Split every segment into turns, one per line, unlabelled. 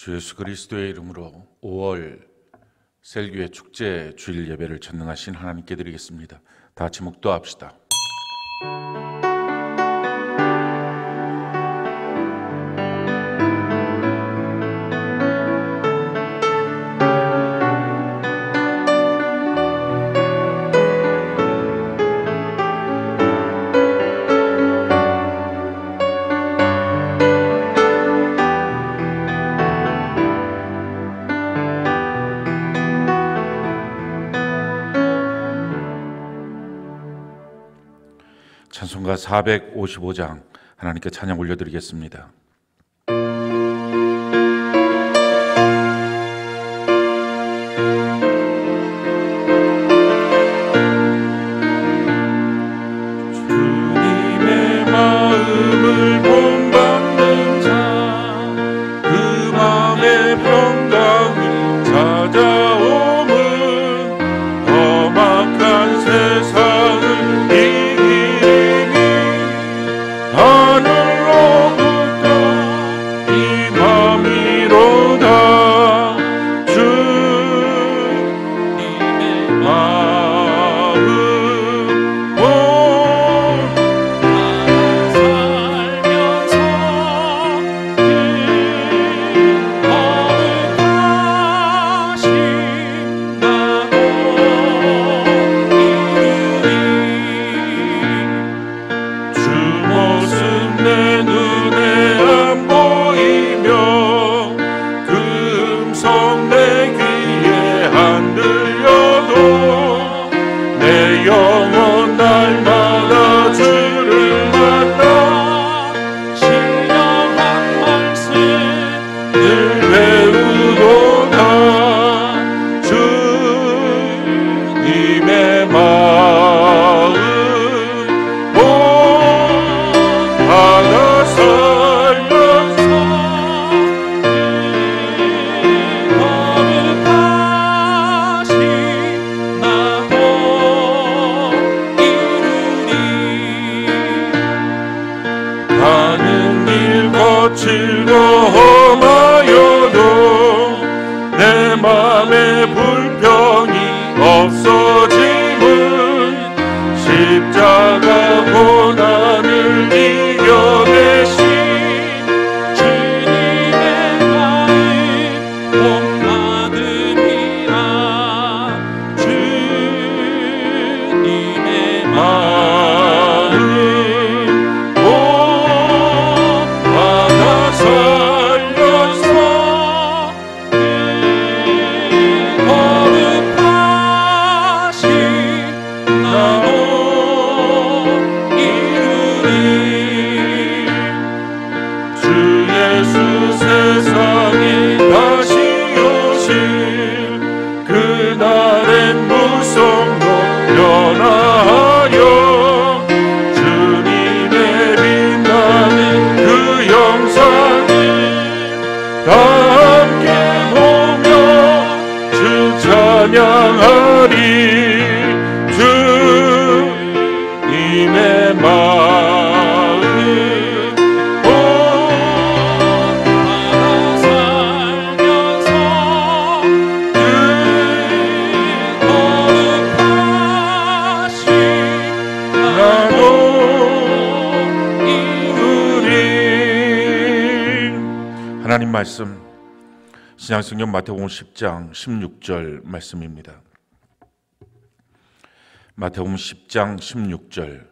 주 예수 그리스도의 이름으로 5월 셀교회 축제 주일 예배를 전능하신 하나님께 드리겠습니다. 다 같이 묵도합시다. 찬송가 455장 하나님께 찬양 올려드리겠습니다. 주님의 마음을 본받는 자, 그 마음의 평강이 찾아오면 험악한 세상을 하늘로부터 임함이로다. 주님의 마음 살면서 거룩하신다고 내 눈에 안 보이며 그 음성 내 귀에 안 들려도 내 영혼 날마다 주를 만나 신령한 말씀 늘 배우도다. 주님의 마음 받아 살면서 거룩하신 나도 이루리. 가는 길 거칠고 험하여도 내 맘에 불평이 없어짐은 십자가 고난을 이겨내신 주님의 마음 본받음이라. 주님의 마음 본받아 살면서 거룩하신 나도 주 예수 세상에 다시 오실 그날엔 무성도 변화하여 주님의 빛나는 그 영상을 다 함께 보며 주 찬양하리. 주님의 마음 본받아 살면서 거룩하신 나도 이루리. 하나님 말씀 신약성경 마태복음 10장 16절 말씀입니다. 마태복음 10장 16절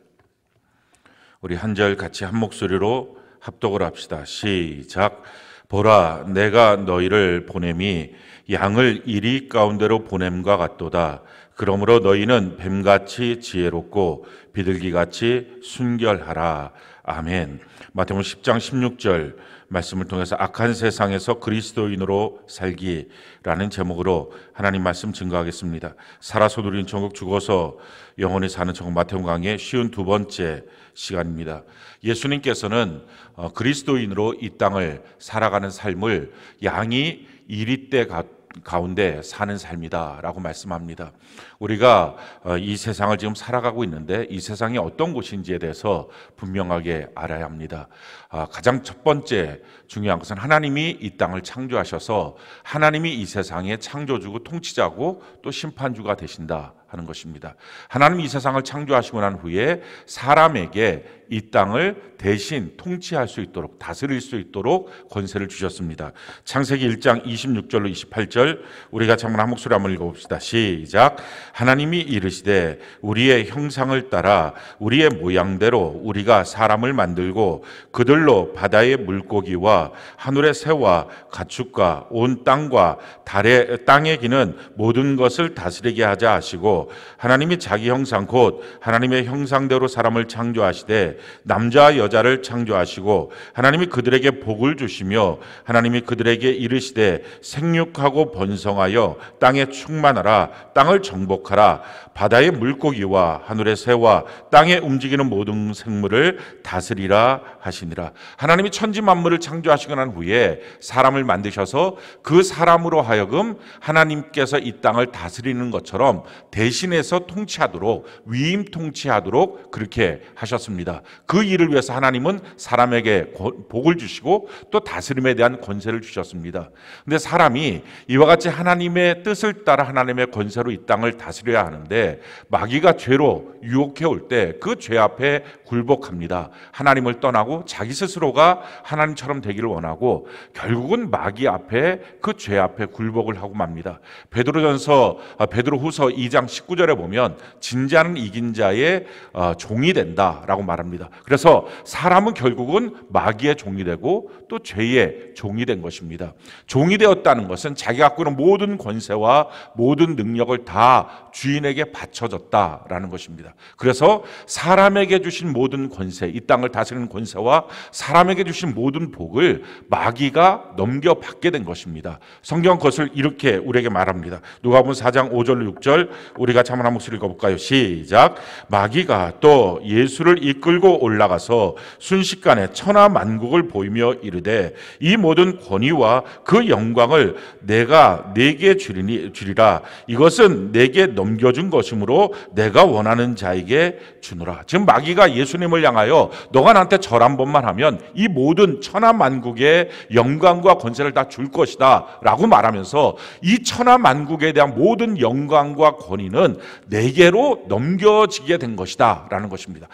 우리 한 절 같이 한 목소리로 합독을 합시다. 시작. 보라 내가 너희를 보냄이 양을 이리 가운데로 보냄과 같도다. 그러므로 너희는 뱀같이 지혜롭고 비둘기같이 순결하라. 아멘. 마태복음 10장 16절 말씀을 통해서 악한 세상에서 그리스도인으로 살기라는 제목으로 하나님 말씀 증거하겠습니다. 살아서 누린 천국, 죽어서 영원히 사는 천국, 마태복음 강의 52번째 시간입니다. 예수님께서는 그리스도인으로 이 땅을 살아가는 삶을 양이 이리때 가운데 사는 삶이다라고 말씀합니다. 우리가 이 세상을 지금 살아가고 있는데 이 세상이 어떤 곳인지에 대해서 분명하게 알아야 합니다. 가장 첫 번째 중요한 것은 하나님이 이 땅을 창조하셔서 하나님이 이 세상의 창조주고 통치자고 또 심판주가 되신다 하는 것입니다. 하나님이 이 세상을 창조하시고 난 후에 사람에게 이 땅을 대신 통치할 수 있도록, 다스릴 수 있도록 권세를 주셨습니다. 창세기 1장 26절로 28절 우리가 한번 한 목소리 한번 읽어봅시다. 시작. 하나님이 이르시되 우리의 형상을 따라 우리의 모양대로 우리가 사람을 만들고 그들로 바다의 물고기와 하늘의 새와 가축과 온 땅과 땅에 기는 모든 것을 다스리게 하자 하시고 하나님이 자기 형상 곧 하나님의 형상대로 사람을 창조하시되 남자와 여자를 창조하시고 하나님이 그들에게 복을 주시며 하나님이 그들에게 이르시되 생육하고 번성하여 땅에 충만하라 땅을 정복하라 바다의 물고기와 하늘의 새와 땅에 움직이는 모든 생물을 다스리라 하시니라. 하나님이 천지 만물을 창조하시고 난 후에 사람을 만드셔서 그 사람으로 하여금 하나님께서 이 땅을 다스리는 것처럼 대신해서 통치하도록 위임 통치하도록 그렇게 하셨습니다. 그 일을 위해서 하나님은 사람에게 복을 주시고 또 다스림에 대한 권세를 주셨습니다. 그런데 사람이 이와 같이 하나님의 뜻을 따라 하나님의 권세로 이 땅을 다스려야 하는데 마귀가 죄로 유혹해 올 때 그 죄 앞에 굴복합니다. 하나님을 떠나고 자기 스스로가 하나님처럼 되기를 원하고 결국은 마귀 앞에 그 죄 앞에 굴복을 하고 맙니다. 베드로후서 2장 19절에 보면 진자는 이긴 자의 종이 된다라고 말합니다. 그래서 사람은 결국은 마귀의 종이 되고 또 죄의 종이 된 것입니다. 종이 되었다는 것은 자기가 갖고 있는 모든 권세와 모든 능력을 다 주인에게 바쳐졌다라는 것입니다. 그래서 사람에게 주신 모든 권세, 이 땅을 다스리는 권세와 사람에게 주신 모든 복을 마귀가 넘겨받게 된 것입니다. 성경 그것을 이렇게 우리에게 말합니다. 누가복음 4장 5절 6절 우리가 한번 한 목소리 읽어볼까요? 시작. 마귀가 또 예수를 이끌고 올라가서 순식간에 천하만국을 보이며 이르되 이 모든 권위와 그 영광을 내가 네게 주리라. 이것은 내게 넘겨준 것이므로 내가 원하는 자에게 주노라. 지금 마귀가 예수님을 향하여 너가 나한테 절 한 번만 하면 이 모든 천하만국의 영광과 권세를 다 줄 것이다 라고 말하면서 이 천하만국에 대한 모든 영광과 권위는 내게로 넘겨지게 된 것이다 라는 것입니다.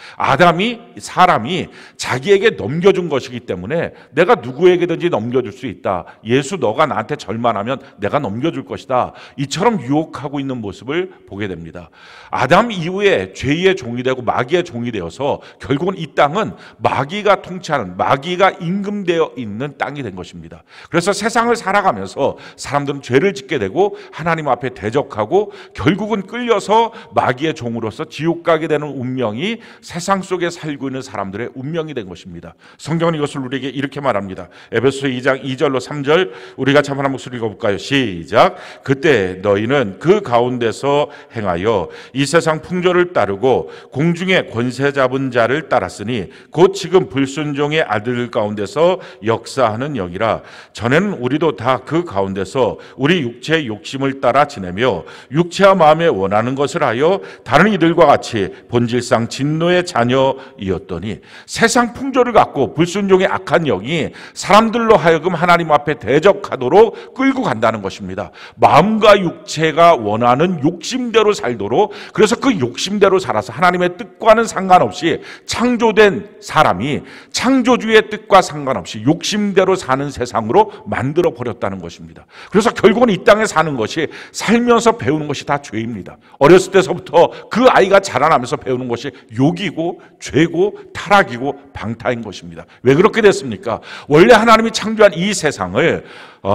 사람이 자기에게 넘겨준 것이기 때문에 내가 누구에게든지 넘겨줄 수 있다. 예수 너가 나한테 절만 하면 내가 넘겨줄 것이다. 이처럼 유혹하고 있는 모습을 보게 됩니다. 아담 이후에 죄의 종이 되고 마귀의 종이 되어서 결국은 이 땅은 마귀가 통치하는, 마귀가 임금되어 있는 땅이 된 것입니다. 그래서 세상을 살아가면서 사람들은 죄를 짓게 되고 하나님 앞에 대적하고 결국은 끌려서 마귀의 종으로서 지옥 가게 되는 운명이 세상 속에 살고 있는 사람들의 운명이 된 것입니다. 성경은 이것을 우리에게 이렇게 말합니다. 에베소서 2장 2절로 3절 우리 같이 한번 한 목소리 읽어볼까요? 시작. 그때 너희는 그 가운데서 행하여 이 세상 풍조를 따르고 공중의 권세 잡은 자를 따랐으니 곧 지금 불순종의 아들 가운데서 역사하는 영이라. 전에는 우리도 다 그 가운데서 우리 육체의 욕심을 따라 지내며 육체와 마음에 원하는 것을 하여 다른 이들과 같이 본질상 진노의 자녀이었더니 세상 풍조를 갖고 불순종의 악한 영이 사람들로 하여금 하나님 앞에 대적하도록 끌고 간다는 것입니다. 마음과 육체가 원하는 욕심대로 살도록, 그래서 그 욕심대로 살아서 하나님의 뜻과는 상관없이 창조된 사람이 창조주의 뜻과 상관없이 욕심대로 사는 세상으로 만들어 버렸다는 것입니다. 그래서 결국은 이 땅에 사는 것이 살면서 배우는 것이 다 죄입니다. 어렸을 때서부터 그 아이가 자라나면서 배우는 것이 욕이고 죄고 타락이고 방타인 것입니다. 왜 그렇게 됐습니까? 원래 하나님이 창조한 이 세상을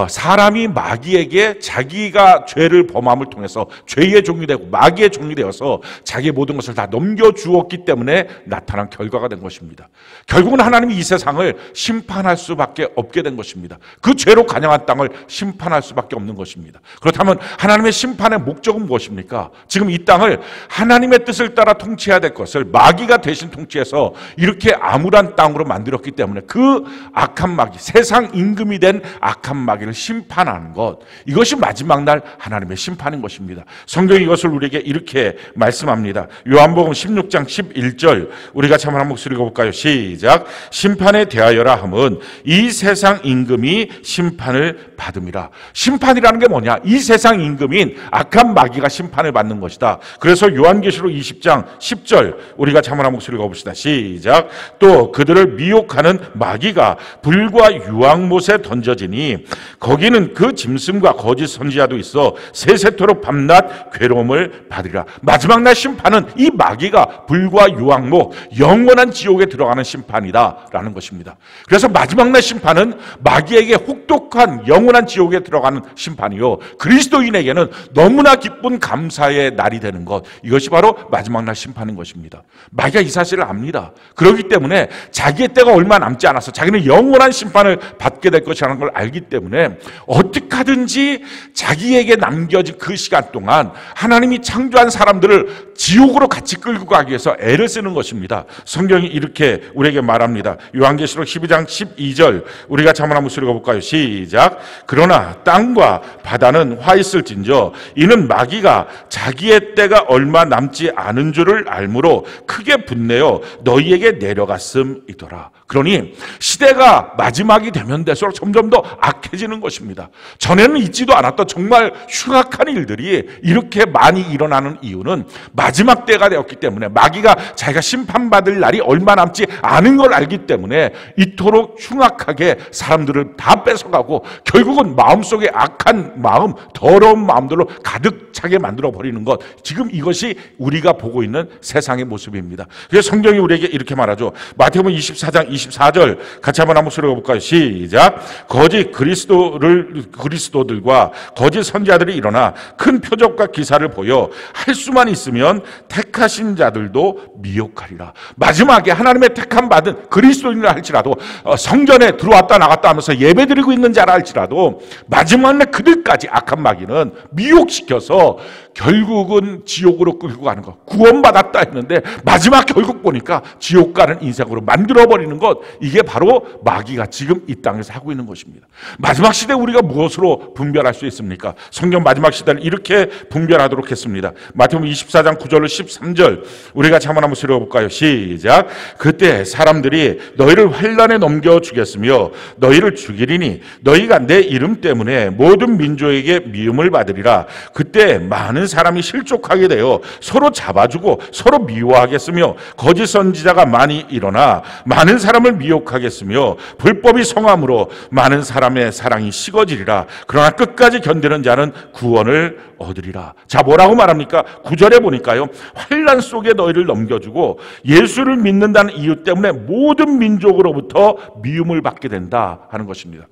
사람이 마귀에게 자기가 죄를 범함을 통해서 죄의 종이 되고 마귀의 종이 되어서 자기의 모든 것을 다 넘겨주었기 때문에 나타난 결과가 된 것입니다. 결국은 하나님이 이 세상을 심판할 수밖에 없게 된 것입니다. 그 죄로 간영한 땅을 심판할 수밖에 없는 것입니다. 그렇다면 하나님의 심판의 목적은 무엇입니까? 지금 이 땅을 하나님의 뜻을 따라 통치해야 될 것을 마귀가 대신 통치해서 이렇게 암울한 땅으로 만들었기 때문에 그 악한 마귀, 세상 임금이 된 악한 마귀 마귀를 심판하는 것, 이것이 마지막 날 하나님의 심판인 것입니다. 성경이 이것을 우리에게 이렇게 말씀합니다. 요한복음 16장 11절 우리가 참 한 목소리 읽어볼까요? 시작. 심판에 대하여라 함은 이 세상 임금이 심판을 받음이라. 심판이라는 게 뭐냐? 이 세상 임금인 악한 마귀가 심판을 받는 것이다. 그래서 요한계시록 20장 10절 우리가 참 한 목소리 읽어봅시다. 시작. 또 그들을 미혹하는 마귀가 불과 유황못에 던져지니 거기는 그 짐승과 거짓 선지자도 있어 세세토록 밤낮 괴로움을 받으리라. 마지막 날 심판은 이 마귀가 불과 유황못, 영원한 지옥에 들어가는 심판이다라는 것입니다. 그래서 마지막 날 심판은 마귀에게 혹독한 영원한 지옥에 들어가는 심판이요, 그리스도인에게는 너무나 기쁜 감사의 날이 되는 것, 이것이 바로 마지막 날 심판인 것입니다. 마귀가 이 사실을 압니다. 그렇기 때문에 자기의 때가 얼마 남지 않아서 자기는 영원한 심판을 받게 될 것이라는 걸 알기 때문에 어떻게 하든지 자기에게 남겨진 그 시간 동안 하나님이 창조한 사람들을 지옥으로 같이 끌고 가기 위해서 애를 쓰는 것입니다. 성경이 이렇게 우리에게 말합니다. 요한계시록 12장 12절 우리가 한번 목소리 읽어볼까요? 시작. 그러나 땅과 바다는 화 있을진저 이는 마귀가 자기의 때가 얼마 남지 않은 줄을 알므로 크게 분내어 너희에게 내려갔음이더라. 그러니 시대가 마지막이 되면 될수록 점점 더 악해지는 것입니다. 전에는 있지도 않았던 정말 흉악한 일들이 이렇게 많이 일어나는 이유는 마지막 때가 되었기 때문에, 마귀가 자기가 심판받을 날이 얼마 남지 않은 걸 알기 때문에 이토록 흉악하게 사람들을 다 뺏어가고 결국은 마음속에 악한 마음, 더러운 마음들로 가득 차게 만들어버리는 것, 지금 이것이 우리가 보고 있는 세상의 모습입니다. 그래서 성경이 우리에게 이렇게 말하죠. 마태복음 24장 24절 같이 한번 목소리 읽어볼까요? 시작. 거짓 그리스도들과 거짓 선지자들이 일어나 큰 표적과 기사를 보여 할 수만 있으면 택하신 자들도 미혹하리라. 마지막에 하나님의 택함 받은 그리스도인이라 할지라도 성전에 들어왔다 나갔다 하면서 예배드리고 있는 자라 할지라도 마지막에 그들까지 악한 마귀는 미혹시켜서 결국은 지옥으로 끌고 가는 것, 구원받았다 했는데 마지막 결국 보니까 지옥 가는 인생으로 만들어버리는 것, 이게 바로 마귀가 지금 이 땅에서 하고 있는 것입니다. 마지막 시대 우리가 무엇으로 분별할 수 있습니까? 성경 마지막 시대를 이렇게 분별하도록 했습니다. 마태복음 24장 9절로 13절 우리가 한번 목소리 읽어볼까요? 시작. 그때 사람들이 너희를 환란에 넘겨주겠으며 너희를 죽이리니 너희가 내 이름 때문에 모든 민족에게 미움을 받으리라. 그때 많은 사람이 실족하게 되어 서로 잡아주고 서로 미워하겠으며 거짓 선지자가 많이 일어나 많은 사람을 미혹하겠으며 불법이 성함으로 많은 사람의 사랑이 식어지리라. 그러나 끝까지 견디는 자는 구원을 얻으리라. 자, 뭐라고 말합니까? 9절에 보니까요, 환난 속에 너희를 넘겨주고 예수를 믿는다는 이유 때문에 모든 민족으로부터 미움을 받게 된다 하는 것입니다.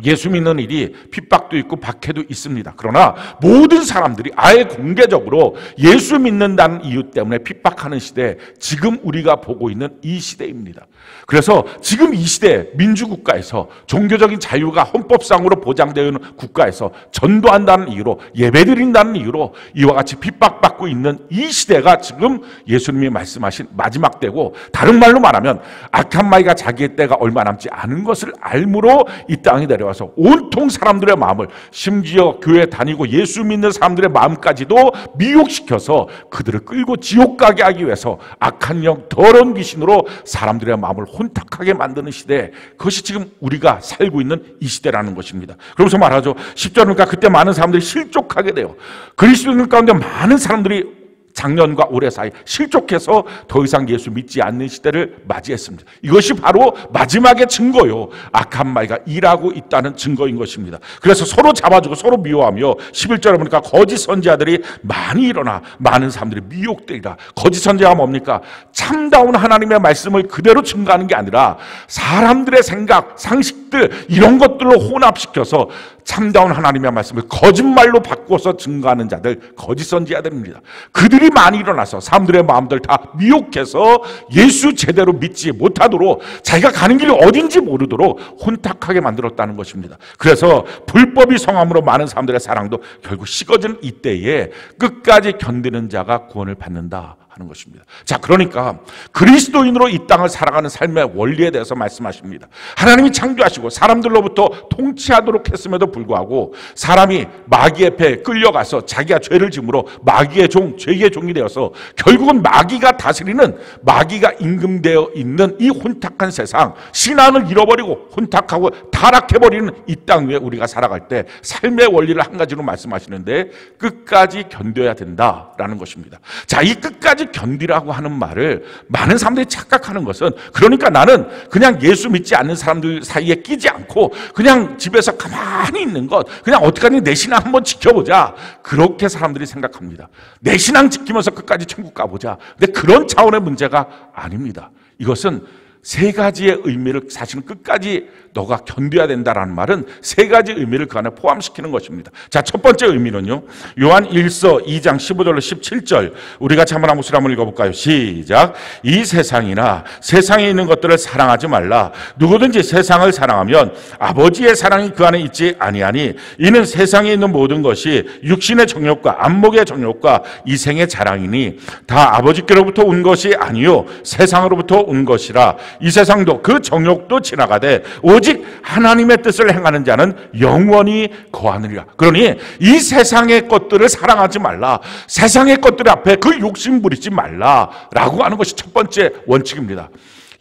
예수 믿는 일이 핍박도 있고 박해도 있습니다. 그러나 모든 사람들이 아예 공개적으로 예수 믿는다는 이유 때문에 핍박하는 시대, 지금 우리가 보고 있는 이 시대입니다. 그래서 지금 이 시대 민주국가에서 종교적인 자유가 헌법상으로 보장되어 있는 국가에서 전도한다는 이유로, 예배드린다는 이유로 이와 같이 핍박받고 있는 이 시대가 지금 예수님이 말씀하신 마지막 때고, 다른 말로 말하면 악한 마귀가 자기의 때가 얼마 남지 않은 것을 알므로 이 땅에 내려와서 온통 사람들의 마음을, 심지어 교회 다니고 예수 믿는 사람들의 마음까지도 미혹시켜서 그들을 끌고 지옥 가게 하기 위해서 악한 영, 더러운 귀신으로 사람들의 마음을 혼탁하게 만드는 시대, 그것이 지금 우리가 살고 있는 이 시대라는 것입니다. 그러면서 말하죠. 10절이니까 그때 많은 사람들이 실족하게 돼요. 그리스도인 가운데 많은 사람들이 작년과 올해 사이 실족해서 더 이상 예수 믿지 않는 시대를 맞이했습니다. 이것이 바로 마지막의 증거요, 악한 마귀가 일하고 있다는 증거인 것입니다. 그래서 서로 잡아주고 서로 미워하며 11절에 보니까 거짓 선지자들이 많이 일어나 많은 사람들이 미혹되리라. 거짓 선지자가 뭡니까? 참다운 하나님의 말씀을 그대로 증거하는 게 아니라 사람들의 생각, 상식들, 이런 것들로 혼합시켜서 참다운 하나님의 말씀을 거짓말로 바꿔서 증거하는 자들, 거짓 선지자들입니다. 그들이 많이 일어나서 사람들의 마음들 다 미혹해서 예수 제대로 믿지 못하도록, 자기가 가는 길이 어딘지 모르도록 혼탁하게 만들었다는 것입니다. 그래서 불법이 성함으로 많은 사람들의 사랑도 결국 식어지는 이때에 끝까지 견디는 자가 구원을 받는다 하는 것입니다. 자, 그러니까 그리스도인으로 이 땅을 살아가는 삶의 원리에 대해서 말씀하십니다. 하나님이 창조하시고 사람들로부터 통치하도록 했음에도 불구하고 사람이 마귀의 배에 끌려가서 자기가 죄를 지음으로 마귀의 종, 죄의 종이 되어서 결국은 마귀가 다스리는, 마귀가 임금되어 있는 이 혼탁한 세상, 신앙을 잃어버리고 혼탁하고 타락해버리는 이 땅 위에 우리가 살아갈 때 삶의 원리를 한 가지로 말씀하시는데 끝까지 견뎌야 된다라는 것입니다. 자, 이 끝까지 견디라고 하는 말을 많은 사람들이 착각하는 것은, 그러니까 나는 그냥 예수 믿지 않는 사람들 사이에 끼지 않고 그냥 집에서 가만히 있는 것, 그냥 어떡하니 내 신앙 한번 지켜보자, 그렇게 사람들이 생각합니다. 내 신앙 지키면서 끝까지 천국 가보자. 근데 그런 차원의 문제가 아닙니다. 이것은 세 가지의 의미를, 사실은 끝까지 너가 견뎌야 된다라는 말은 세 가지 의미를 그 안에 포함시키는 것입니다. 자, 첫 번째 의미는요, 요한 1서 2장 15절로 17절 우리 같이 한번 목소리 한번 읽어볼까요? 시작. 이 세상이나 세상에 있는 것들을 사랑하지 말라. 누구든지 세상을 사랑하면 아버지의 사랑이 그 안에 있지 아니하니 이는 세상에 있는 모든 것이 육신의 정욕과 안목의 정욕과 이생의 자랑이니 다 아버지께로부터 온 것이 아니요 세상으로부터 온 것이라. 이 세상도 그 정욕도 지나가되 오직 하나님의 뜻을 행하는 자는 영원히 거하느니라. 그러니 이 세상의 것들을 사랑하지 말라, 세상의 것들 앞에 그 욕심 부리지 말라라고 하는 것이 첫 번째 원칙입니다.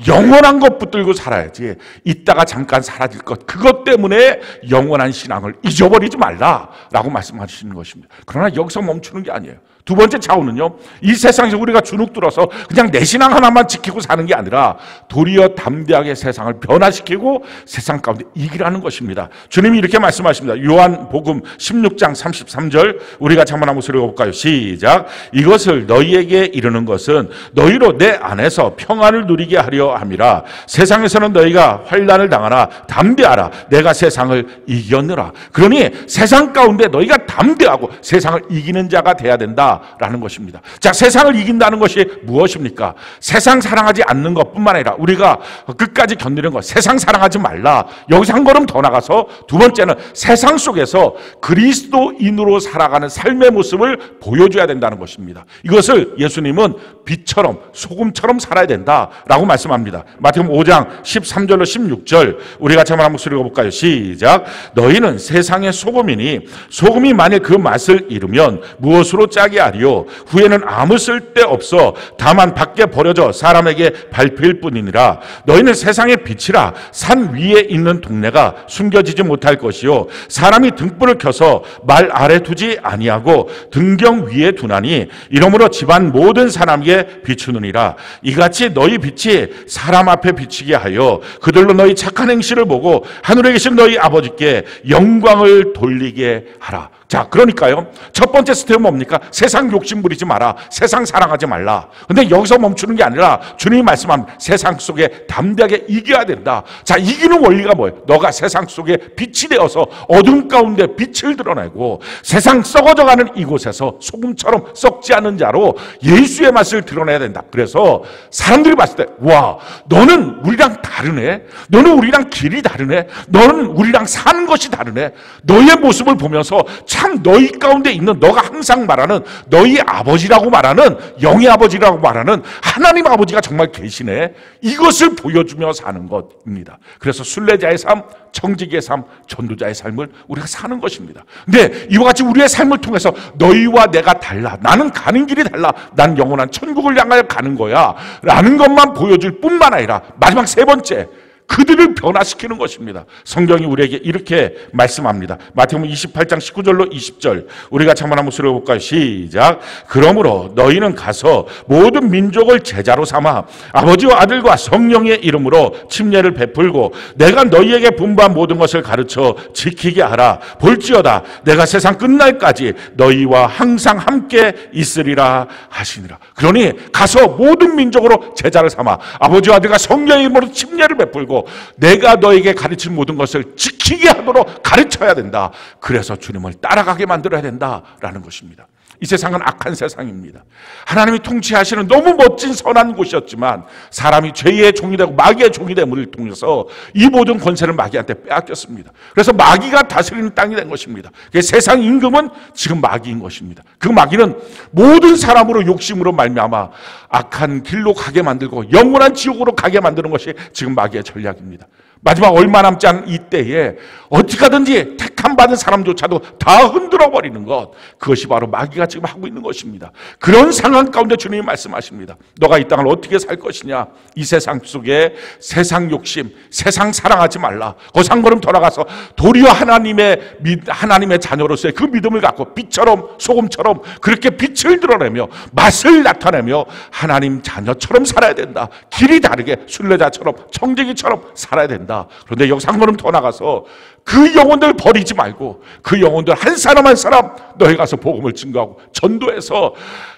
영원한 것 붙들고 살아야지 이따가 잠깐 사라질 것, 그것 때문에 영원한 신앙을 잊어버리지 말라라고 말씀하시는 것입니다. 그러나 여기서 멈추는 게 아니에요. 두 번째 차원은요, 이 세상에서 우리가 주눅 들어서 그냥 내 신앙 하나만 지키고 사는 게 아니라 도리어 담대하게 세상을 변화시키고 세상 가운데 이기라는 것입니다. 주님이 이렇게 말씀하십니다. 요한복음 16장 33절 우리 같이 한번 목소리 읽어볼까요? 시작. 이것을 너희에게 이르는 것은 너희로 내 안에서 평안을 누리게 하려 함이라. 세상에서는 너희가 환난을 당하나 담대하라. 내가 세상을 이겼느라. 그러니 세상 가운데 너희가 담대하고 세상을 이기는 자가 돼야 된다 라는 것입니다. 자, 세상을 이긴다는 것이 무엇입니까? 세상 사랑하지 않는 것뿐만 아니라 우리가 끝까지 견디는 것, 세상 사랑하지 말라. 여기서 한 걸음 더 나가서 두 번째는 세상 속에서 그리스도인으로 살아가는 삶의 모습을 보여줘야 된다는 것입니다. 이것을 예수님은 빛처럼 소금처럼 살아야 된다라고 말씀합니다. 마태복음 5장 13절로 16절 우리 같이 한번 목소리 읽어볼까요? 시작. 너희는 세상의 소금이니 소금이 만일 그 맛을 잃으면 무엇으로 짜게 하리요? 후에는 아무 쓸데 없어 다만 밖에 버려져 사람에게 밟힐 뿐이니라. 너희는 세상의 빛이라. 산 위에 있는 동네가 숨겨지지 못할 것이요 사람이 등불을 켜서 말 아래 두지 아니하고 등경 위에 두나니 이러므로 집안 모든 사람에게 비추느니라. 이같이 너희 빛이 사람 앞에 비치게 하여 그들로 너희 착한 행실을 보고 하늘에 계신 너희 아버지께 영광을 돌리게 하라. 자, 그러니까요, 첫 번째 스텝은 뭡니까? 세상 욕심 부리지 마라. 세상 사랑하지 말라. 근데 여기서 멈추는 게 아니라 주님이 말씀합니다. 세상 속에 담대하게 이겨야 된다. 자, 이기는 원리가 뭐예요? 너가 세상 속에 빛이 되어서 어둠 가운데 빛을 드러내고 세상 썩어져가는 이곳에서 소금처럼 썩지 않은 자로 예수의 맛을 드러내야 된다. 그래서 사람들이 봤을 때, 와, 너는 우리랑 다르네. 너는 우리랑 길이 다르네. 너는 우리랑 사는 것이 다르네. 너의 모습을 보면서 참 너희 가운데 있는, 너가 항상 말하는 너희 아버지라고 말하는, 영의 아버지라고 말하는 하나님 아버지가 정말 계시네. 이것을 보여주며 사는 것입니다. 그래서 순례자의 삶, 청지기의 삶, 전도자의 삶을 우리가 사는 것입니다. 근데 이와 같이 우리의 삶을 통해서 너희와 내가 달라, 나는 가는 길이 달라, 난 영원한 천국을 향하여 가는 거야 라는 것만 보여줄 뿐만 아니라 마지막 세 번째, 그들을 변화시키는 것입니다. 성경이 우리에게 이렇게 말씀합니다. 마태복음 28장 19절로 20절 우리 같이 한번 목소리 볼까요? 시작. 그러므로 너희는 가서 모든 민족을 제자로 삼아 아버지와 아들과 성령의 이름으로 침례를 베풀고 내가 너희에게 분부한 모든 것을 가르쳐 지키게 하라. 볼지어다 내가 세상 끝날까지 너희와 항상 함께 있으리라 하시니라. 그러니 가서 모든 민족으로 제자를 삼아 아버지와 아들과 성령의 이름으로 침례를 베풀고 내가 너에게 가르친 모든 것을 지키게 하도록 가르쳐야 된다. 그래서 주님을 따라가게 만들어야 된다라는 것입니다. 이 세상은 악한 세상입니다. 하나님이 통치하시는 너무 멋진 선한 곳이었지만 사람이 죄의 종이 되고 마귀의 종이 됨을 통해서 이 모든 권세를 마귀한테 빼앗겼습니다. 그래서 마귀가 다스리는 땅이 된 것입니다. 세상 임금은 지금 마귀인 것입니다. 그 마귀는 모든 사람으로 욕심으로 말미암아 악한 길로 가게 만들고 영원한 지옥으로 가게 만드는 것이 지금 마귀의 전략입니다. 마지막 얼마 남지 않은 이때에 어떻게 하든지 택함 받은 사람조차도 다 흔들어 버리는 것, 그것이 바로 마귀가 지금 하고 있는 것입니다. 그런 상황 가운데 주님이 말씀하십니다. 너가 이 땅을 어떻게 살 것이냐? 이 세상 속에 세상 욕심, 세상 사랑하지 말라. 거기서 한 걸음 더 나가서 도리어 하나님의 자녀로서의 그 믿음을 갖고 빛처럼 소금처럼 그렇게 빛을 드러내며 맛을 나타내며 하나님 자녀처럼 살아야 된다. 길이 다르게 순례자처럼 청지기처럼 살아야 된다. 그런데 여기서 한 걸음 더 나가서 그 영혼들 버리지 말고 그 영혼들 한 사람 한 사람 너희 가서 복음을 증거하고 전도해서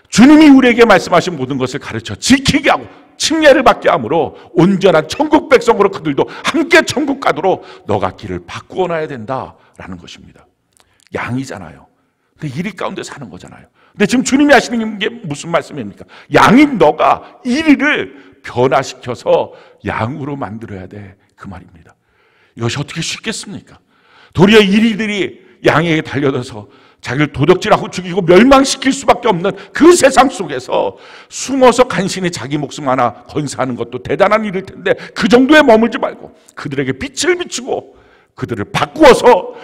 주님이 우리에게 말씀하신 모든 것을 가르쳐 지키게 하고 칭례를 받게 함으로 온전한 천국 백성으로 그들도 함께 천국 가도록 너가 길을 바꾸어 놔야 된다라는 것입니다. 양이잖아요. 근데 이리 가운데 사는 거잖아요. 근데 지금 주님이 하시는 게 무슨 말씀입니까? 양인 너가 이리를 변화시켜서 양으로 만들어야 돼, 그 말입니다. 이것이 어떻게 쉽겠습니까? 도리어 이리들이 양에게 달려들어서 자기를 도적질하고 죽이고 멸망시킬 수밖에 없는 그 세상 속에서 숨어서 간신히 자기 목숨 하나 건사하는 것도 대단한 일일 텐데 그 정도에 머물지 말고 그들에게 빛을 비추고 그들을 바꾸어서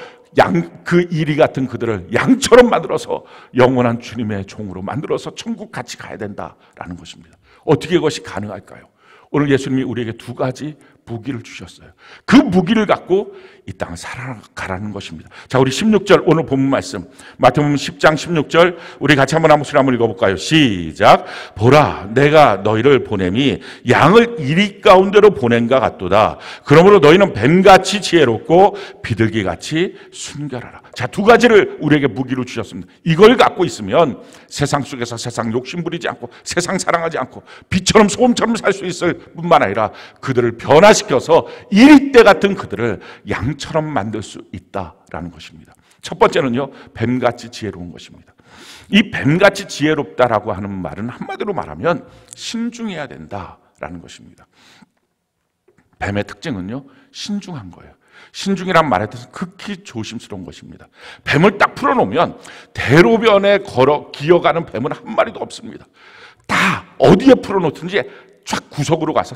그 이리 같은 그들을 양처럼 만들어서 영원한 주님의 종으로 만들어서 천국 같이 가야 된다라는 것입니다. 어떻게 그것이 가능할까요? 오늘 예수님이 우리에게 두 가지 무기를 주셨어요. 그 무기를 갖고 이 땅을 살아가라는 것입니다. 자, 우리 16절 오늘 본문 말씀 마태복음 10장 16절 우리 같이 한번 한 목소리 한번 읽어볼까요? 시작. 보라 내가 너희를 보냄이 양을 이리 가운데로 보낸가 같도다. 그러므로 너희는 뱀같이 지혜롭고 비둘기같이 순결하라. 자, 두 가지를 우리에게 무기로 주셨습니다. 이걸 갖고 있으면 세상 속에서 세상 욕심 부리지 않고 세상 사랑하지 않고 빛처럼 소금처럼 살 수 있을 뿐만 아니라 그들을 변화시켜서 이리때 같은 그들을 양처럼 만들 수 있다라는 것입니다. 첫 번째는요, 뱀같이 지혜로운 것입니다. 이 뱀같이 지혜롭다라고 하는 말은 한마디로 말하면 신중해야 된다라는 것입니다. 뱀의 특징은요, 신중한 거예요. 신중이란 말에 뜻은 극히 조심스러운 것입니다. 뱀을 딱 풀어놓으면 대로변에 기어가는 뱀은 한 마리도 없습니다. 다 어디에 풀어놓든지 쫙 구석으로 가서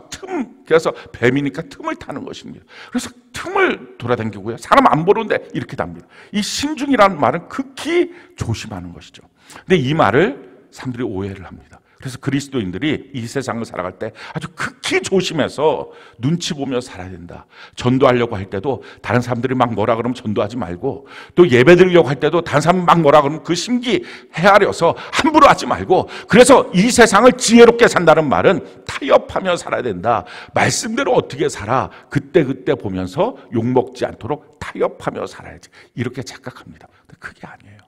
그래서 뱀이니까 틈을 타는 것입니다. 그래서 틈을 돌아다니고요. 사람 안 보는데 이렇게 답니다. 이 신중이라는 말은 극히 조심하는 것이죠. 근데 이 말을 사람들이 오해를 합니다. 그래서 그리스도인들이 이 세상을 살아갈 때 아주 극히 조심해서 눈치 보며 살아야 된다. 전도하려고 할 때도 다른 사람들이 막 뭐라 그러면 전도하지 말고, 또 예배 드리려고 할 때도 다른 사람이 막 뭐라 그러면 그 심기 헤아려서 함부로 하지 말고, 그래서 이 세상을 지혜롭게 산다는 말은 타협하며 살아야 된다. 말씀대로 어떻게 살아? 그때그때 보면서 욕먹지 않도록 타협하며 살아야지. 이렇게 착각합니다. 근데 그게 아니에요.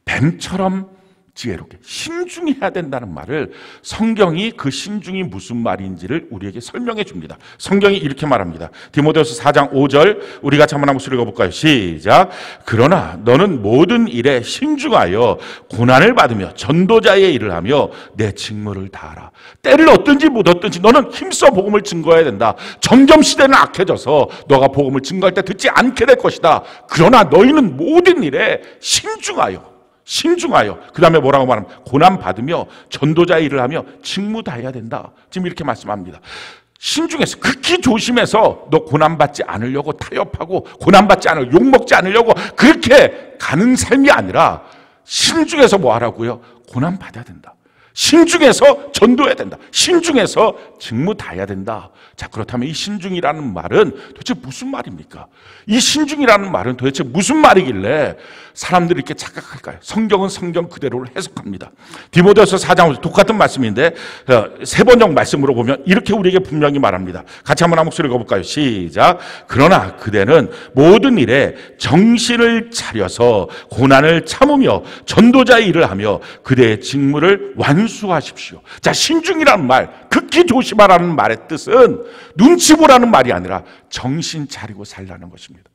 뱀처럼 지혜롭게 신중해야 된다는 말을 성경이 그 신중이 무슨 말인지를 우리에게 설명해 줍니다. 성경이 이렇게 말합니다. 디모데후서 4장 5절 우리 같이 한번 한번 읽어볼까요? 시작. 그러나 너는 모든 일에 신중하여 고난을 받으며 전도자의 일을 하며 내 직무를 다하라. 때를 얻든지 못 얻든지 너는 힘써 복음을 증거해야 된다. 점점 시대는 악해져서 너가 복음을 증거할 때 듣지 않게 될 것이다. 그러나 너희는 모든 일에 신중하여, 그 다음에 뭐라고 말하면 고난받으며 전도자의 일을 하며 직무 다해야 된다. 지금 이렇게 말씀합니다. 신중해서 극히 조심해서 너 고난받지 않으려고 타협하고 고난받지 않으려고 욕먹지 않으려고 그렇게 가는 삶이 아니라 신중해서 뭐 하라고요? 고난받아야 된다. 신중해서 전도해야 된다. 신중해서 직무 다해야 된다. 자, 그렇다면 이 신중이라는 말은 도대체 무슨 말입니까? 이 신중이라는 말은 도대체 무슨 말이길래 사람들이 이렇게 착각할까요? 성경은 성경 그대로를 해석합니다. 디모데후서 4장 똑같은 말씀인데 세 번역 말씀으로 보면 이렇게 우리에게 분명히 말합니다. 같이 한번 한 목소리 읽어볼까요? 시작. 그러나 그대는 모든 일에 정신을 차려서 고난을 참으며 전도자의 일을 하며 그대의 직무를 완수하십시오. 자, 신중이라는 말, 극히 조심하라는 말의 뜻은 눈치 보라는 말이 아니라 정신 차리고 살라는 것입니다.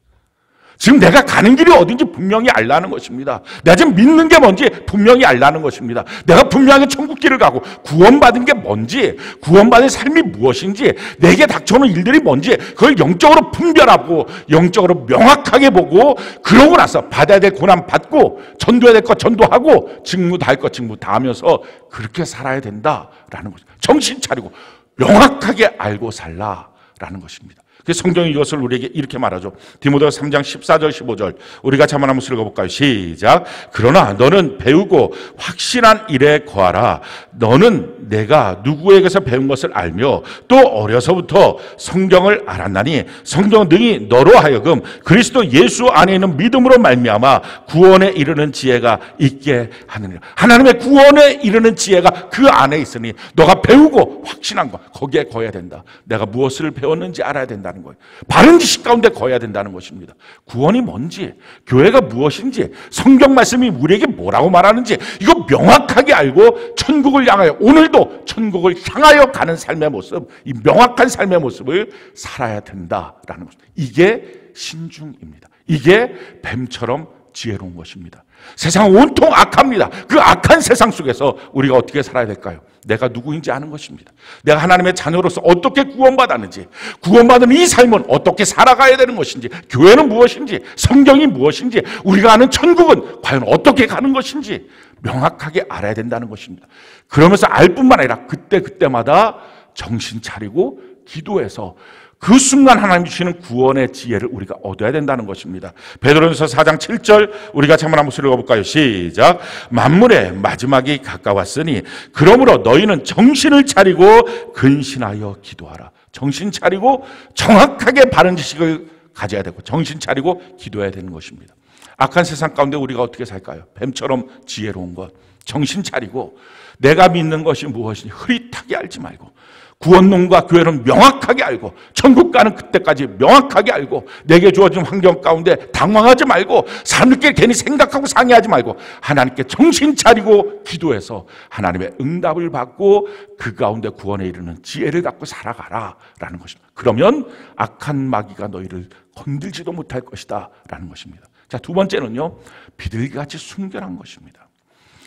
지금 내가 가는 길이 어딘지 분명히 알라는 것입니다. 내가 지금 믿는 게 뭔지 분명히 알라는 것입니다. 내가 분명히 천국 길을 가고 구원받은 게 뭔지, 구원받은 삶이 무엇인지, 내게 닥쳐오는 일들이 뭔지 그걸 영적으로 분별하고 영적으로 명확하게 보고, 그러고 나서 받아야 될 고난 받고, 전도해야 될 것 전도하고, 직무 다할 것 직무 다하면서 그렇게 살아야 된다라는 거죠. 정신 차리고 명확하게 알고 살라라는 것입니다. 성경이 이것을 우리에게 이렇게 말하죠. 디모데후서 3장 14절 15절 우리가 한번 읽어볼까요? 시작. 그러나 너는 배우고 확신한 일에 거하라. 너는 내가 누구에게서 배운 것을 알며 또 어려서부터 성경을 알았나니 성경은 능히 너로 하여금 그리스도 예수 안에 있는 믿음으로 말미암아 구원에 이르는 지혜가 있게 하느니라. 하나님의 구원에 이르는 지혜가 그 안에 있으니 너가 배우고 확신한 것, 거기에 거해야 된다. 내가 무엇을 배웠는지 알아야 된다는 거예요. 바른 지식 가운데 거해야 된다는 것입니다. 구원이 뭔지, 교회가 무엇인지, 성경 말씀이 우리에게 뭐라고 말하는지 이거 명확하게 알고 천국을 향하여, 오늘도 천국을 향하여 가는 삶의 모습, 이 명확한 삶의 모습을 살아야 된다라는 것입니다. 이게 신중입니다. 이게 뱀처럼 지혜로운 것입니다. 세상은 온통 악합니다. 그 악한 세상 속에서 우리가 어떻게 살아야 될까요? 내가 누구인지 아는 것입니다. 내가 하나님의 자녀로서 어떻게 구원받았는지, 구원받은 이 삶은 어떻게 살아가야 되는 것인지, 교회는 무엇인지, 성경이 무엇인지, 우리가 아는 천국은 과연 어떻게 가는 것인지 명확하게 알아야 된다는 것입니다. 그러면서 알 뿐만 아니라 그때마다 정신 차리고 기도해서 그 순간 하나님 주시는 구원의 지혜를 우리가 얻어야 된다는 것입니다. 베드로전서 4장 7절 우리가 한번 읽어볼까요? 시작. 만물의 마지막이 가까웠으니 그러므로 너희는 정신을 차리고 근신하여 기도하라. 정신 차리고 정확하게 바른 지식을 가져야 되고 정신 차리고 기도해야 되는 것입니다. 악한 세상 가운데 우리가 어떻게 살까요? 뱀처럼 지혜로운 것, 정신 차리고 내가 믿는 것이 무엇인지 흐릿하게 알지 말고 구원론과 교회는 명확하게 알고 천국 가는 그때까지 명확하게 알고 내게 주어진 환경 가운데 당황하지 말고 사람들끼리 괜히 생각하고 상의하지 말고 하나님께 정신 차리고 기도해서 하나님의 응답을 받고 그 가운데 구원에 이르는 지혜를 갖고 살아가라라는 것입니다. 그러면 악한 마귀가 너희를 건들지도 못할 것이다 라는 것입니다. 자, 두 번째는요, 비둘기같이 순결한 것입니다.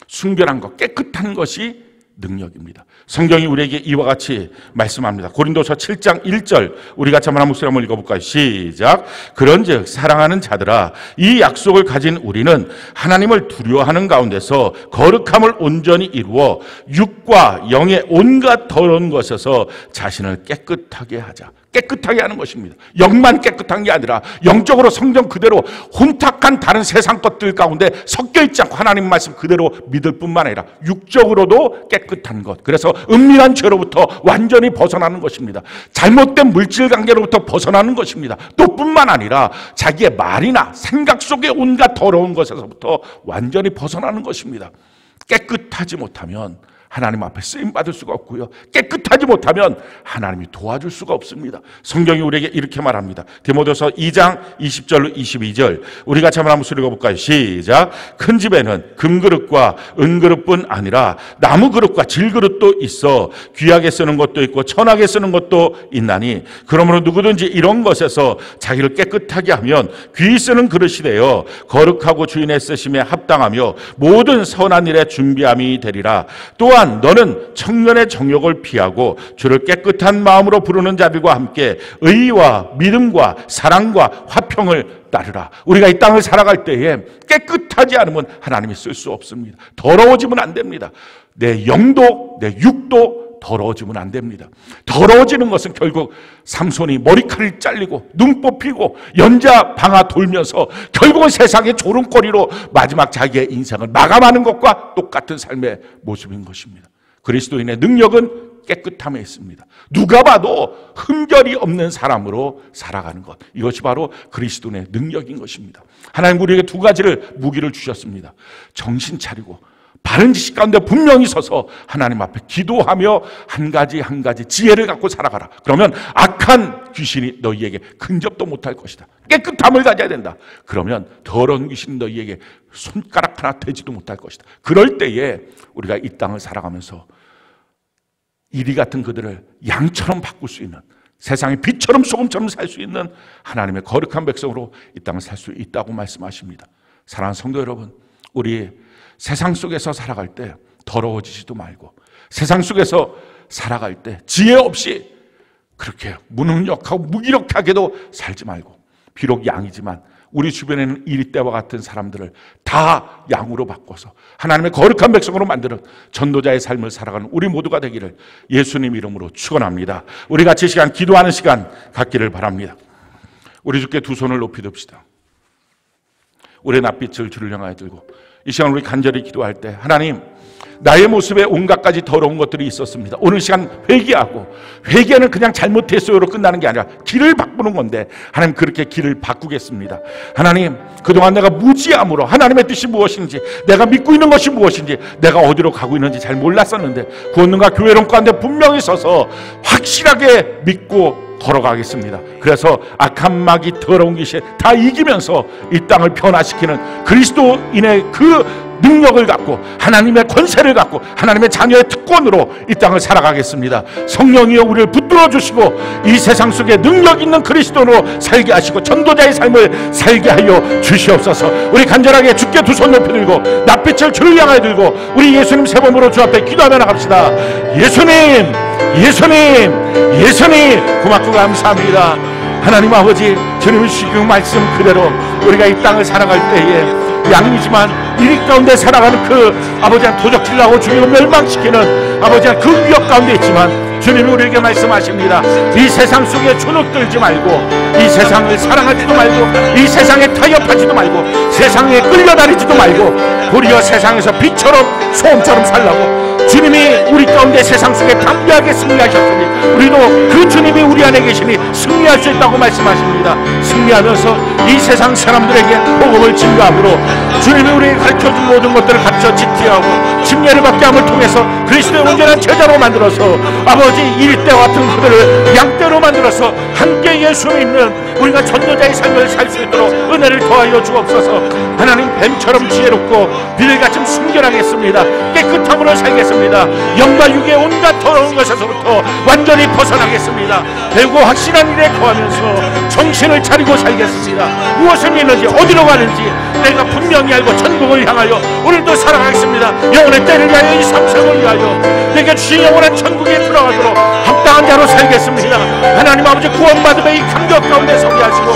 순결한 것, 깨끗한 것이 능력입니다. 성경이 우리에게 이와 같이 말씀합니다. 고린도서 7장 1절 우리 같이 한번 읽어볼까요? 시작. 그런즉 사랑하는 자들아, 이 약속을 가진 우리는 하나님을 두려워하는 가운데서 거룩함을 온전히 이루어 육과 영의 온갖 더러운 것에서 자신을 깨끗하게 하자. 깨끗하게 하는 것입니다. 영만 깨끗한 게 아니라 영적으로 성경 그대로 혼탁한 다른 세상 것들 가운데 섞여 있지 않고 하나님 말씀 그대로 믿을 뿐만 아니라 육적으로도 깨끗한 것. 그래서 은밀한 죄로부터 완전히 벗어나는 것입니다. 잘못된 물질 관계로부터 벗어나는 것입니다. 또 뿐만 아니라 자기의 말이나 생각 속에 온갖 더러운 것에서부터 완전히 벗어나는 것입니다. 깨끗하지 못하면 하나님 앞에 쓰임받을 수가 없고요. 깨끗하지 못하면 하나님이 도와줄 수가 없습니다. 성경이 우리에게 이렇게 말합니다. 디모데후서 2장 20절로 22절 우리 같이 한번 읽어볼까요? 시작. 큰 집에는 금그릇과 은그릇뿐 아니라 나무그릇과 질그릇도 있어 귀하게 쓰는 것도 있고 천하게 쓰는 것도 있나니 그러므로 누구든지 이런 것에서 자기를 깨끗하게 하면 귀히 쓰는 그릇이 되어 거룩하고 주인의 쓰심에 합당하며 모든 선한 일에 준비함이 되리라. 또한 너는 청년의 정욕을 피하고 주를 깨끗한 마음으로 부르는 자들과 함께 의와 믿음과 사랑과 화평을 따르라. 우리가 이 땅을 살아갈 때에 깨끗하지 않으면 하나님이 쓸 수 없습니다. 더러워지면 안 됩니다. 내 영도 내 육도 더러워지면 안 됩니다. 더러워지는 것은 결국 삼손이 머리칼을 잘리고 눈 뽑히고 연자 방아 돌면서 결국은 세상의 조롱거리로 마지막 자기의 인생을 마감하는 것과 똑같은 삶의 모습인 것입니다. 그리스도인의 능력은 깨끗함에 있습니다. 누가 봐도 흠결이 없는 사람으로 살아가는 것, 이것이 바로 그리스도인의 능력인 것입니다. 하나님 우리에게 두 가지를 무기를 주셨습니다. 정신 차리고 바른 지식 가운데 분명히 서서 하나님 앞에 기도하며 한 가지 한 가지 지혜를 갖고 살아가라. 그러면 악한 귀신이 너희에게 근접도 못할 것이다. 깨끗함을 가져야 된다. 그러면 더러운 귀신이 너희에게 손가락 하나 대지도 못할 것이다. 그럴 때에 우리가 이 땅을 살아가면서 이리 같은 그들을 양처럼 바꿀 수 있는 세상의 빛처럼 소금처럼 살 수 있는 하나님의 거룩한 백성으로 이 땅을 살 수 있다고 말씀하십니다. 사랑하는 성도 여러분, 우리 세상 속에서 살아갈 때 더러워지지도 말고, 세상 속에서 살아갈 때 지혜 없이 그렇게 무능력하고 무기력하게도 살지 말고, 비록 양이지만 우리 주변에는 이 때와 같은 사람들을 다 양으로 바꿔서 하나님의 거룩한 백성으로 만드는 전도자의 삶을 살아가는 우리 모두가 되기를 예수님 이름으로 축원합니다. 우리 같이 시간 기도하는 시간 갖기를 바랍니다. 우리 주께 두 손을 높이 듭시다. 우리의 낯빛을 주를 향하여 들고 이 시간 우리 간절히 기도할 때, 하나님, 나의 모습에 온갖 가지 더러운 것들이 있었습니다. 오늘 시간 회개하고, 회개는 그냥 잘못했어요로 끝나는 게 아니라 길을 바꾸는 건데, 하나님 그렇게 길을 바꾸겠습니다. 하나님, 그동안 내가 무지함으로 하나님의 뜻이 무엇인지, 내가 믿고 있는 것이 무엇인지, 내가 어디로 가고 있는지 잘 몰랐었는데 구원능과 교회론 가운데 분명히 서서 확실하게 믿고 걸어가겠습니다. 그래서 악한 마귀 더러운 귀신 다 이기면서 이 땅을 변화시키는 그리스도인의 그 능력을 갖고, 하나님의 권세를 갖고, 하나님의 자녀의 특권으로 이 땅을 살아가겠습니다. 성령이여 우리를 붙들어 주시고 이 세상 속에 능력 있는 그리스도로 살게 하시고 전도자의 삶을 살게 하여 주시옵소서. 우리 간절하게 주께 두 손 높이 들고 낯빛을 주를 향하여 들고 우리 예수님 세 번으로 주 앞에 기도하며 나갑시다. 예수님, 예수님, 예수님, 고맙고 감사합니다. 하나님 아버지, 주님의 주신 말씀 그대로 우리가 이 땅을 살아갈 때에 양이지만 이리 가운데 살아가는 그 아버지한 도적질하고 죽이고 멸망시키는 아버지한 그 위협 가운데 있지만, 주님이 우리에게 말씀하십니다. 이 세상 속에 주눅들지 말고, 이 세상을 사랑하지도 말고, 이 세상에 타협하지도 말고, 세상에 끌려다니지도 말고, 도리어 세상에서 빛처럼 소금처럼 살라고 주님이 우리 가운데 세상 속에 담대하게 승리하셨으니 우리도 그 주님이 우리 안에 계시니 승리할 수 있다고 말씀하십니다. 승리하면서 이 세상 사람들에게 복음을 증거함으로 주님이 우리에게 가르쳐준 모든 것들을 갖춰 지키하고 침례를 받게 함을 통해서 그리스도의 온전한 제자로 만들어서 아버지 일대와 같은 그들을 양대로 만들어서 함께 예수 믿는 우리가 전도자의 삶을 살 수 있도록 은혜를 더하여 주옵소서. 하나님, 뱀처럼 지혜롭고 비늘같이 순결하겠습니다. 깨끗함으로 살겠습니다. 영과 육의 온갖 더러운 것에서부터 완전히 벗어나겠습니다. 배고 확실한 일에 거하면서 정신을 차리고 살겠습니다. 무엇을 믿는지 어디로 가는지 내가 분명히 알고 천국을 향하여 오늘도 살아가겠습니다. 영혼의 때를 위하여 이 삼성을 위하여 내게 주신 영원한 천국에 들어가도록 합당한 자로 살겠습니다. 하나님 아버지, 구원받음의 이 감격 가운데 서게 하시고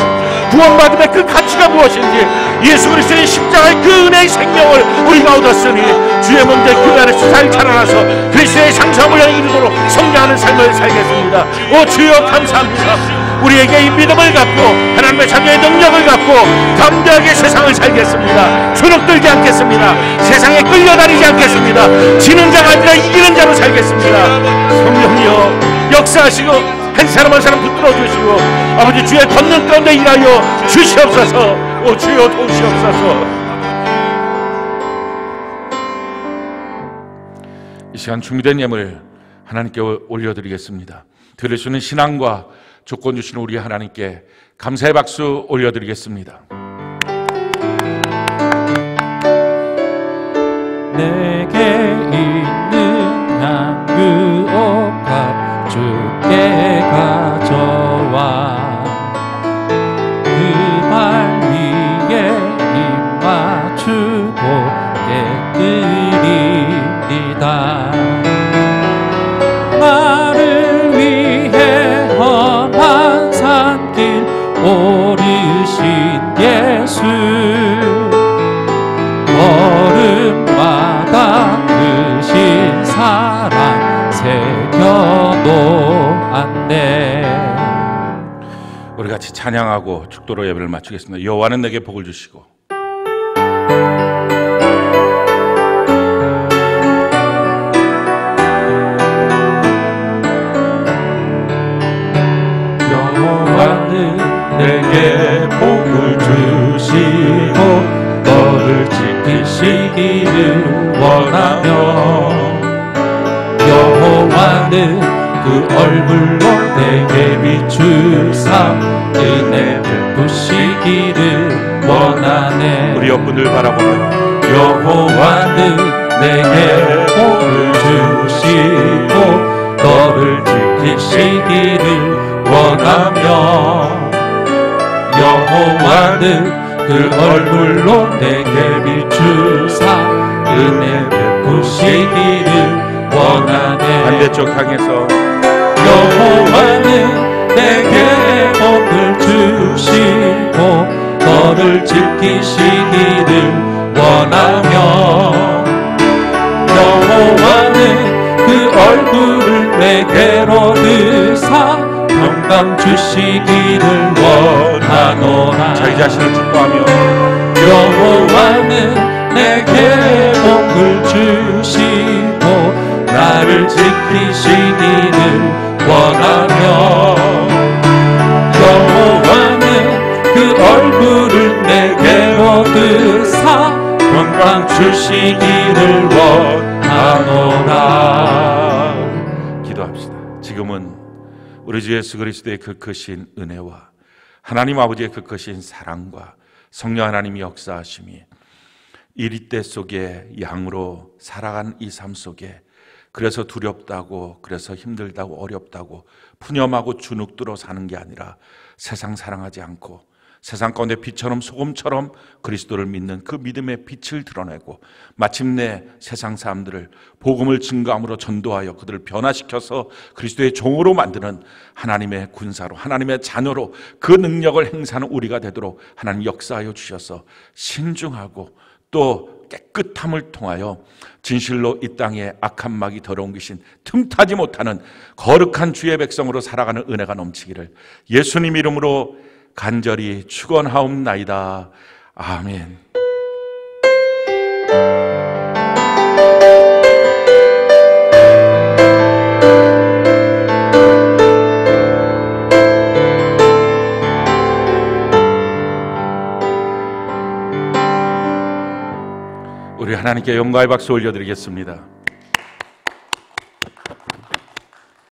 구원받음의 그 가치가 무엇인지, 예수 그리스도의 십자가의 그 은혜의 생명을 우리가 얻었으니 주의 몸대 교회 안에서 잘 자라나서 그리스도의 상상을 향해 이르도록 성장하는 삶을 살겠습니다. 오 주여 감사합니다. 우리에게 이 믿음을 갖고 하나님의 자녀의 능력을 갖고 담대하게 세상을 살겠습니다. 주눅들지 않겠습니다. 세상에 끌려다니지 않겠습니다. 지는 자가 아니라 이기는 자로 살겠습니다. 성령이여 역사하시고 한 사람 한 사람 붙들어 주시고 아버지 주의 권능 가운데 일하여 주시옵소서. 오 주여 도우시옵소서. 이 시간 준비된 예물 하나님께 올려드리겠습니다. 들으시는 신앙과 조건 주시는 우리 하나님께 감사의 박수 올려드리겠습니다.
내게 있는 향유 옥합 주께 가져와 그 발 위에 입 맞추고 깨뜨리리다. 나를 위해 험한 산길 오르신 예수, 걸음마다 크신 사랑 새겨놓았네.
우리 같이 찬양하고 축도로 예배를 마치겠습니다. 여호와는 내게 복을 주시고
여호와는 내게 복을 주시고 너를 지키시기를 원하며 여호와는 그 얼굴로 내게 비추사 은혜 베푸시기를 원하네.
우리 옆분들 바라보며
여호와는 내게 복을 주시고 너를 지키시기를 원하며 여호와는 그 얼굴로 내게 비추사 은혜 베푸시기를 원하네.
반대쪽 향해서
여호와는 내게 복을 주시고 너를 지키시기를 원하며 여호와는 그 얼굴을 내게로 드사 평강 주시기를 원하노라.
자기 자신을 기뻐하며
여호와는 내게 복을 주시고 나를 지키시기를 원하며 여호와는 그 얼굴을 내게로 드사 평강 주시기를 원하노라.
기도합시다. 지금은 우리 주 예수 그리스도의 그 크신 은혜와 하나님 아버지의 그 크신 사랑과 성령 하나님이 역사하심이 이리때 속에 양으로 살아간 이 삶 속에 그래서 두렵다고, 그래서 힘들다고, 어렵다고 푸념하고 주눅들어 사는 게 아니라 세상 사랑하지 않고 세상 가운데 빛처럼 소금처럼 그리스도를 믿는 그 믿음의 빛을 드러내고 마침내 세상 사람들을 복음을 증거함으로 전도하여 그들을 변화시켜서 그리스도의 종으로 만드는 하나님의 군사로, 하나님의 자녀로 그 능력을 행사하는 우리가 되도록 하나님 역사하여 주셔서 신중하고 또 깨끗함을 통하여 진실로 이 땅에 악한 마귀 더러운 귀신 틈타지 못하는 거룩한 주의 백성으로 살아가는 은혜가 넘치기를 예수님 이름으로 간절히 축원하옵나이다. 아멘. 우리 하나님께 영광의 박수 올려드리겠습니다.